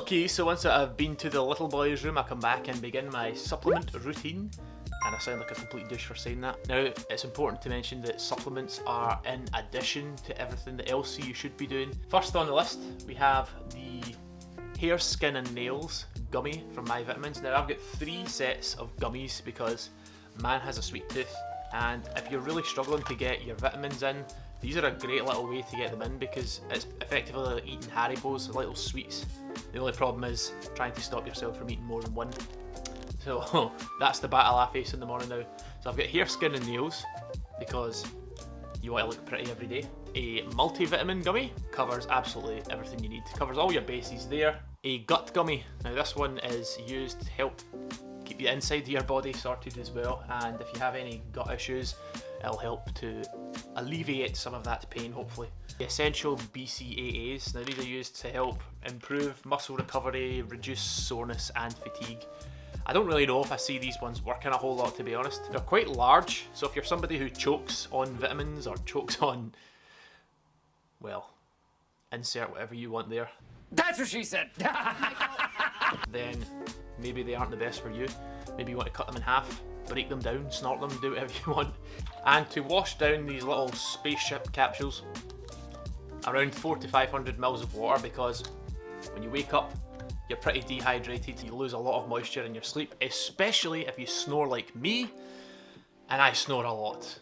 Okay, so once I've been to the little boy's room, I come back and begin my supplement routine. And I sound like a complete douche for saying that. Now, it's important to mention that supplements are in addition to everything else you should be doing. First on the list, we have the Hair, Skin and Nails gummy from My Vitamins. Now, I've got 3 sets of gummies because man has a sweet tooth. And if you're really struggling to get your vitamins in, these are a great little way to get them in because it's effectively like eating Haribos, little sweets. The only problem is trying to stop yourself from eating more than one. So that's the battle I face in the morning now. So I've got Hair, Skin and Nails because you want to look pretty every day. A multivitamin gummy covers absolutely everything you need. Covers all your bases there. A gut gummy. Now this one is used to help keep the inside of your body sorted as well, and if you have any gut issues, it'll help to alleviate some of that pain, hopefully. The essential BCAAs. Now these are used to help improve muscle recovery, reduce soreness and fatigue. I don't really know if I see these ones working a whole lot, to be honest. They're quite large, so if you're somebody who chokes on vitamins or chokes on, well, insert whatever you want there. That's what she said! Then maybe they aren't the best for you. Maybe you want to cut them in half, break them down, snort them, do whatever you want. And to wash down these little spaceship capsules, around 400 to 500 mils of water, because when you wake up, you're pretty dehydrated, you lose a lot of moisture in your sleep, especially if you snore like me, and I snore a lot.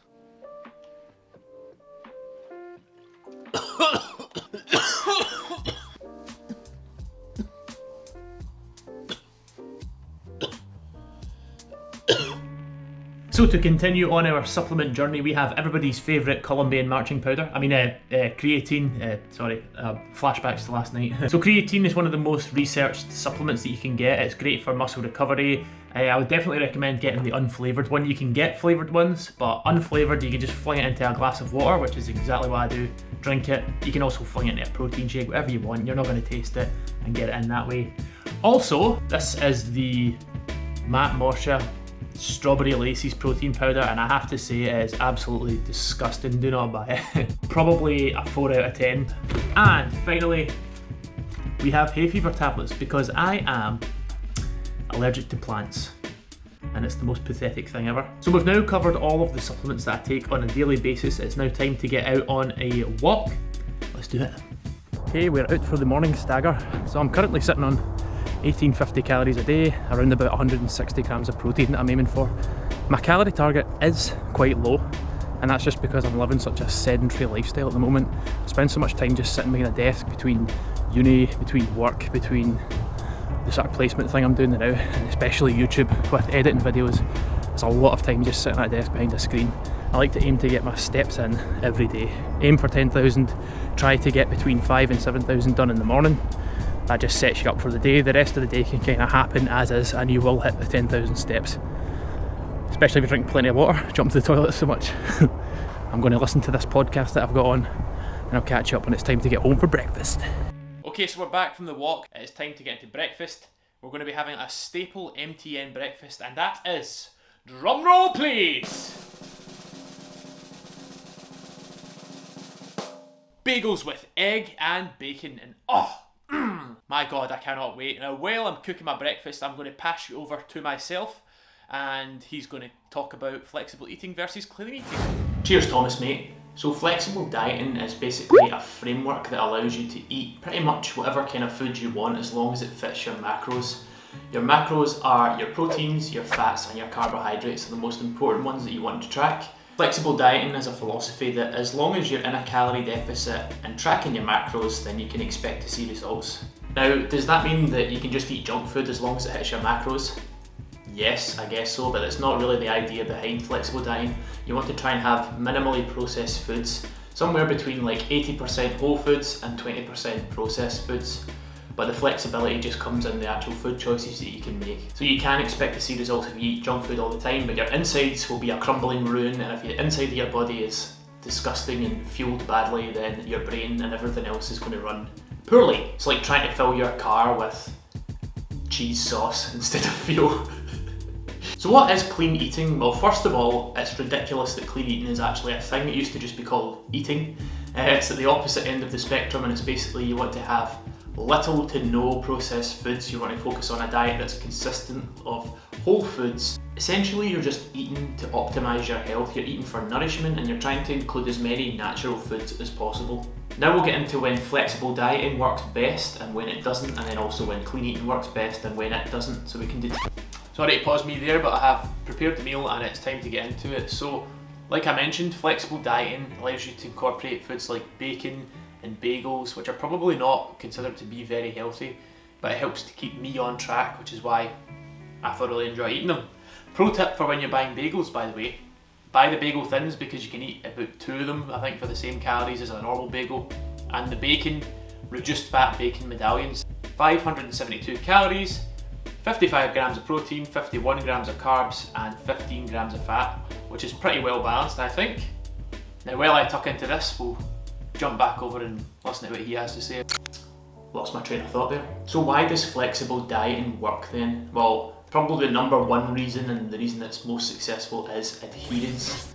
So to continue on our supplement journey, we have everybody's favourite Colombian marching powder. Creatine. Flashbacks to last night. So creatine is one of the most researched supplements that you can get. It's great for muscle recovery. I would definitely recommend getting the unflavoured one. You can get flavoured ones, but unflavoured you can just fling it into a glass of water, which is exactly what I do. Drink it. You can also fling it into a protein shake, whatever you want. You're not going to taste it and get it in that way. Also, this is the Matt Morsha Strawberry Laces protein powder, and I have to say it is absolutely disgusting. Do not buy it. Probably a 4 out of 10. And finally, we have hay fever tablets because I am allergic to plants, and it's the most pathetic thing ever. So we've now covered all of the supplements that I take on a daily basis. It's now time to get out on a walk. Let's do it. Okay, we're out for the morning stagger. So I'm currently sitting on 1850 calories a day, around about 160 grams of protein that I'm aiming for. My calorie target is quite low, and that's just because I'm living such a sedentary lifestyle at the moment. I spend so much time just sitting behind a desk between uni, between work, between the sort of placement thing I'm doing now, and especially YouTube with editing videos. It's a lot of time just sitting at a desk behind a screen. I like to aim to get my steps in every day. Aim for 10,000, try to get between 5,000 and 7,000 done in the morning. That just sets you up for the day. The rest of the day can kind of happen as is, and you will hit the 10,000 steps. Especially if you drink plenty of water, jump to the toilet so much. I'm going to listen to this podcast that I've got on, and I'll catch you up when it's time to get home for breakfast. Okay, so we're back from the walk. It's time to get into breakfast. We're going to be having a staple MTN breakfast, and that is, drumroll please! Bagels with egg and bacon, and my god, I cannot wait. Now, while I'm cooking my breakfast, I'm going to pass you over to myself, and he's going to talk about flexible eating versus clean eating. Cheers, Thomas, mate. So flexible dieting is basically a framework that allows you to eat pretty much whatever kind of food you want as long as it fits your macros. Your macros are your proteins, your fats and your carbohydrates are the most important ones that you want to track. Flexible dieting is a philosophy that as long as you're in a calorie deficit and tracking your macros, then you can expect to see results. Now, does that mean that you can just eat junk food as long as it hits your macros? Yes, I guess so, but it's not really the idea behind flexible dieting. You want to try and have minimally processed foods, somewhere between like 80% whole foods and 20% processed foods. But the flexibility just comes in the actual food choices that you can make. So you can expect to see results if you eat junk food all the time, but your insides will be a crumbling ruin, and if the inside of your body is disgusting and fueled badly, then your brain and everything else is going to run poorly. It's like trying to fill your car with cheese sauce instead of fuel. So what is clean eating? Well, first of all, it's ridiculous that clean eating is actually a thing. It used to just be called eating. It's at the opposite end of the spectrum, and it's basically you want to have little to no processed foods. You want to focus on a diet that's consistent of whole foods. Essentially, you're just eating to optimise your health. You're eating for nourishment and you're trying to include as many natural foods as possible. Now we'll get into when flexible dieting works best and when it doesn't, and then also when clean eating works best and when it doesn't. So we can do... Sorry to pause me there, but I have prepared the meal and it's time to get into it. So, like I mentioned, flexible dieting allows you to incorporate foods like bacon and bagels, which are probably not considered to be very healthy, but it helps to keep me on track, which is why I thoroughly enjoy eating them. Pro tip for when you're buying bagels, by the way, buy the bagel thins because you can eat about 2 of them, I think, for the same calories as a normal bagel. And the bacon, reduced fat bacon medallions, 572 calories, 55 grams of protein, 51 grams of carbs, and 15 grams of fat, which is pretty well balanced, I think. Now, while I tuck into this, we'll jump back over and listen to what he has to say. Lost my train of thought there. So why does flexible dieting work then? Well, probably the number one reason, and the reason that's most successful, is adherence.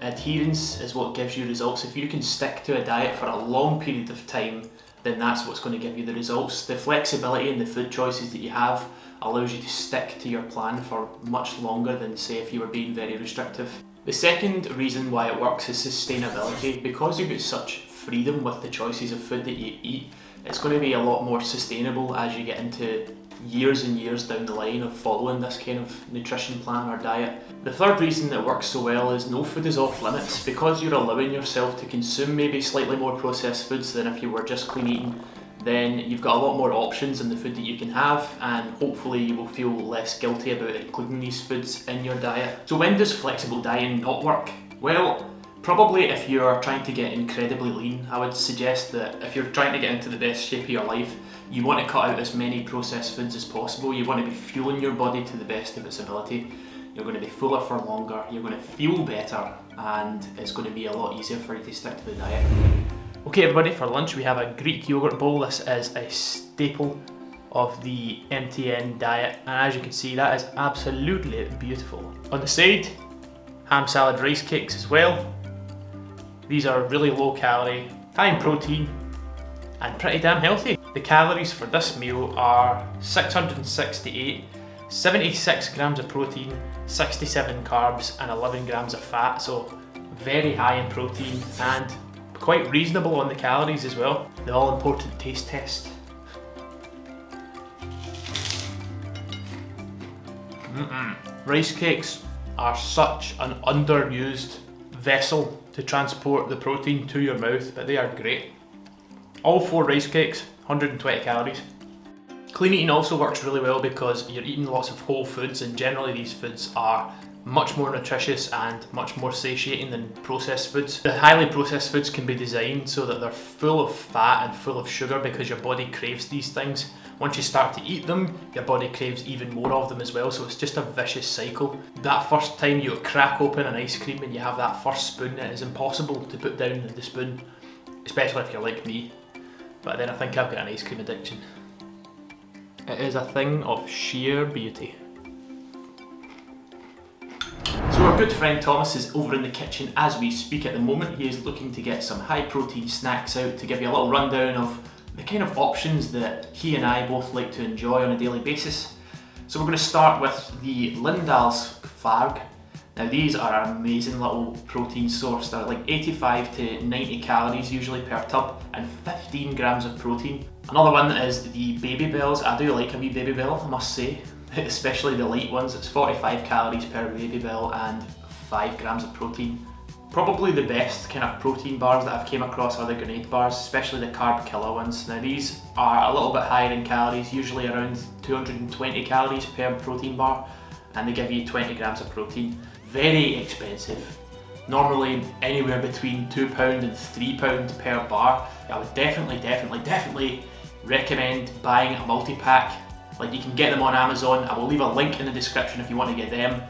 Adherence is what gives you results. If you can stick to a diet for a long period of time, then that's what's going to give you the results. The flexibility in the food choices that you have allows you to stick to your plan for much longer than, say, if you were being very restrictive. The second reason why it works is sustainability. Because you've got such freedom with the choices of food that you eat, it's going to be a lot more sustainable as you get into years and years down the line of following this kind of nutrition plan or diet. The third reason that it works so well is no food is off limits. Because you're allowing yourself to consume maybe slightly more processed foods than if you were just clean eating, then you've got a lot more options in the food that you can have, and hopefully you will feel less guilty about including these foods in your diet. So when does flexible dieting not work? Well, probably if you're trying to get incredibly lean. I would suggest that if you're trying to get into the best shape of your life, you want to cut out as many processed foods as possible. You want to be fueling your body to the best of its ability. You're going to be fuller for longer, you're going to feel better, and it's going to be a lot easier for you to stick to the diet. Okay everybody, for lunch we have a Greek yogurt bowl. This is a staple of the MTN diet, and as you can see, that is absolutely beautiful. On the side, ham salad rice cakes as well. These are really low calorie, high in protein, and pretty damn healthy. The calories for this meal are 668, 76 grams of protein, 67 carbs, and 11 grams of fat, so very high in protein and quite reasonable on the calories as well. The all important taste test. Rice cakes are such an underused vessel to transport the protein to your mouth, but they are great. All 4 rice cakes, 120 calories. Clean eating also works really well because you're eating lots of whole foods, and generally these foods are much more nutritious and much more satiating than processed foods. The highly processed foods can be designed so that they're full of fat and full of sugar because your body craves these things. Once you start to eat them, your body craves even more of them as well, so it's just a vicious cycle. That first time you crack open an ice cream and you have that first spoon, it is impossible to put down the spoon, especially if you're like me. But then I think I've got an ice cream addiction. It is a thing of sheer beauty. So our good friend Thomas is over in the kitchen as we speak at the moment. He is looking to get some high protein snacks out to give you a little rundown of the kind of options that he and I both like to enjoy on a daily basis. So we're going to start with the Newlands Fage. Now these are an amazing little protein source. They're like 85 to 90 calories usually per tub and 15 grams of protein. Another one is the Baby Bells. I do like a wee Baby Bell, I must say. Especially the light ones. It's 45 calories per Baby Bell and 5 grams of protein. Probably the best kind of protein bars that I've came across are the grenade bars, especially the carb killer ones. Now these are a little bit higher in calories, usually around 220 calories per protein bar, and they give you 20 grams of protein. Very expensive. Normally anywhere between £2 and £3 per bar. I would definitely recommend buying a multi-pack. Like, you can get them on Amazon. I will leave a link in the description if you want to get them.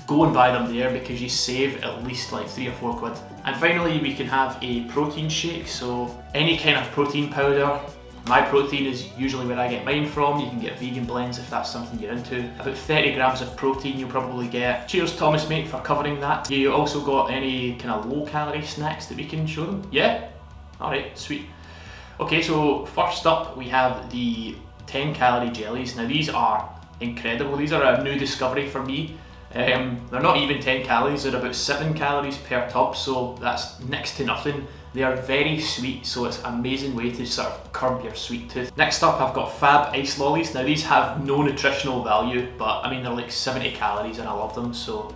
Go and buy them there because you save at least like 3 or 4 quid. And finally we can have a protein shake, so any kind of protein powder. My protein is usually where I get mine from. You can get vegan blends if that's something you're into. About 30 grams of protein you'll probably get. Cheers Thomas mate for covering that. You also got any kind of low calorie snacks that we can show them? Yeah? Alright, sweet. Okay, so first up we have the 10 calorie jellies. Now these are incredible. These are a new discovery for me. They're not even 10 calories, they're about 7 calories per tub, so that's next to nothing. They are very sweet, so it's an amazing way to sort of curb your sweet tooth. Next up I've got Fab Ice Lollies. Now these have no nutritional value, but I mean they're like 70 calories and I love them, so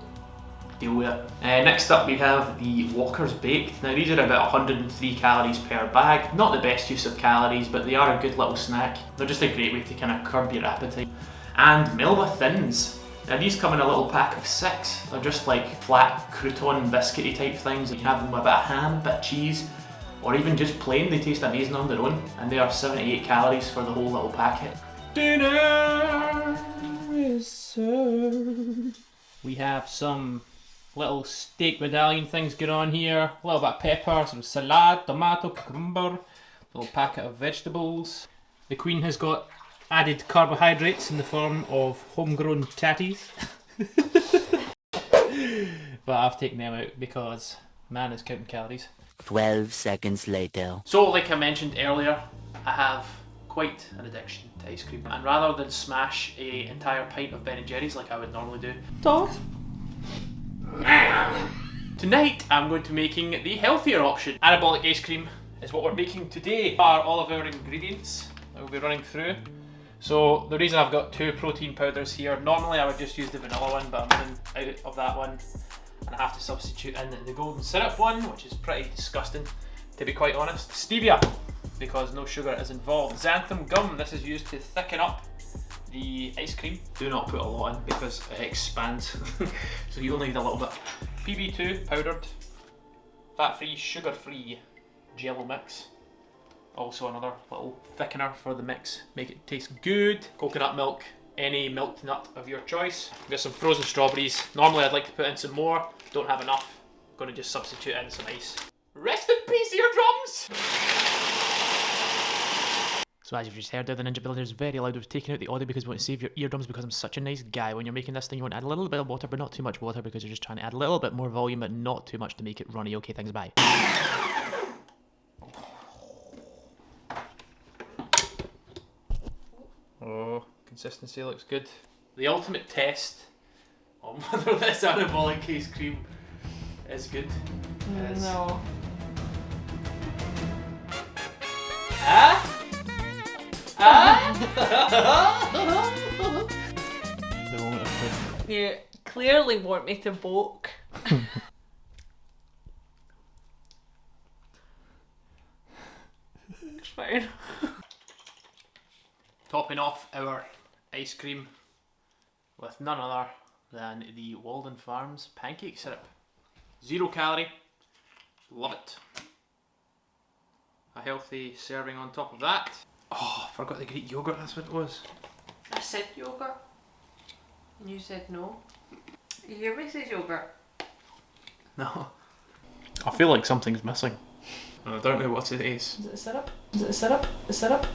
deal with it. Next up we have the Walker's Baked. Now these are about 103 calories per bag. Not the best use of calories, but they are a good little snack. They're just a great way to kind of curb your appetite. And Melba Thins. Now these come in a little pack of 6. They're just like flat crouton biscuity type things. You can have them with a bit of ham, a bit of cheese, or even just plain. They taste amazing on their own, and they are 78 calories for the whole little packet. Dinner is served. We have some little steak medallion things going on here. A little bit of pepper, some salad, tomato, cucumber, a little packet of vegetables. The Queen has got added carbohydrates in the form of homegrown tatties. But I've taken them out because man is counting calories. 12 seconds later. So like I mentioned earlier, I have quite an addiction to ice cream, and rather than smash an entire pint of Ben & Jerry's like I would normally do, tonight I'm going to be making the healthier option. Anabolic ice cream is what we're making today. Are all of our ingredients that we'll be running through. So the reason I've got 2 protein powders here, normally I would just use the vanilla one, but I'm running out of that one and I have to substitute in the golden syrup one, which is pretty disgusting to be quite honest. Stevia, because no sugar is involved. Xantham Gum, this is used to thicken up the ice cream. Do not put a lot in because it expands, so you only need a little bit. PB2 powdered, fat-free, sugar-free Jello mix. Also another little thickener for the mix, make it taste good. Coconut milk, any milk nut of your choice. We've got some frozen strawberries. Normally I'd like to put in some more, don't have enough. Going to just substitute in some ice. Rest in peace, eardrums! So as you've just heard there, the Ninja Builder is very loud. I was taking out the audio because we want to save your eardrums because I'm such a nice guy. When you're making this thing, you want to add a little bit of water, but not too much water because you're just trying to add a little bit more volume, but not too much to make it runny. Okay, thanks, bye. Oh, consistency looks good. The ultimate test on whether this anabolic ice cream is good is... No. The moment of truth. You clearly want me to balk. It's fine. Topping off our ice cream with none other than the Walden Farms pancake syrup. 0 calorie, love it. A healthy serving on top of that. Oh, I forgot the Greek yogurt, that's what it was. I said yogurt. And you said no. You hear me say yogurt? No. I feel like something's missing. I don't know what it is. Is it a syrup? Is it a syrup? A syrup?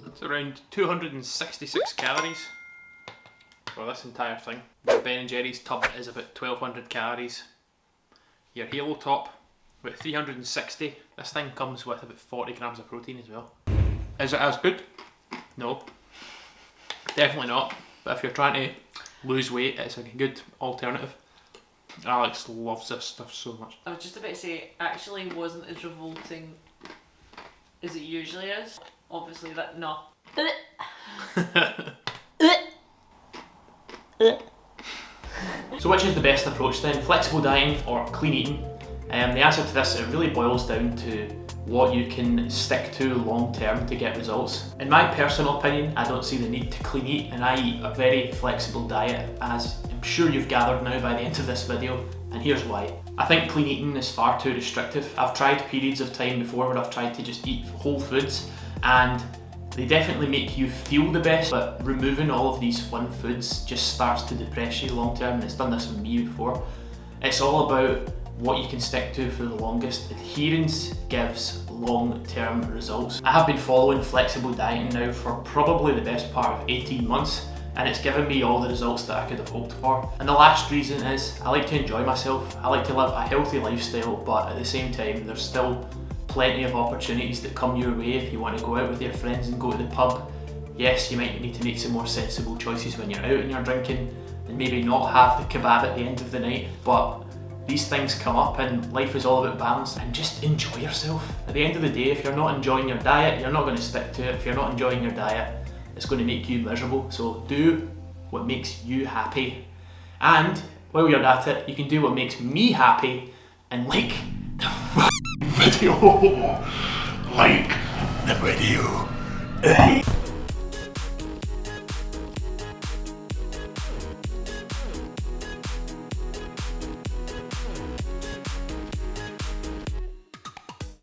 It's around 266 calories for this entire thing. The Ben & Jerry's tub is about 1200 calories. Your Halo top, about 360. This thing comes with about 40 grams of protein as well. Is it as good? No. Definitely not. But if you're trying to lose weight, it's a good alternative. Alex loves this stuff so much. I was just about to say, it actually wasn't as revolting as it usually is. Obviously that, no. So which is the best approach then? Flexible dieting or clean eating? The answer to this, it really boils down to what you can stick to long term to get results. In my personal opinion, I don't see the need to clean eat, and I eat a very flexible diet, as I'm sure you've gathered now by the end of this video, and here's why. I think clean eating is far too restrictive. I've tried periods of time before where I've tried to just eat whole foods, and they definitely make you feel the best, but removing all of these fun foods just starts to depress you long term, and it's done this with me before. It's all about what you can stick to for the longest. Adherence gives long-term results. I have been following flexible dieting now for probably the best part of 18 months, and it's given me all the results that I could have hoped for. And the last reason is I like to enjoy myself. I like to live a healthy lifestyle, but at the same time there's still plenty of opportunities that come your way if you want to go out with your friends and go to the pub. Yes, you might need to make some more sensible choices when you're out and you're drinking, and maybe not have the kebab at the end of the night, but these things come up and life is all about balance, and just enjoy yourself. At the end of the day, if you're not enjoying your diet, you're not going to stick to it. If you're not enjoying your diet, it's going to make you miserable. So do what makes you happy. And while you're at it, you can do what makes me happy and like the video. Like the video.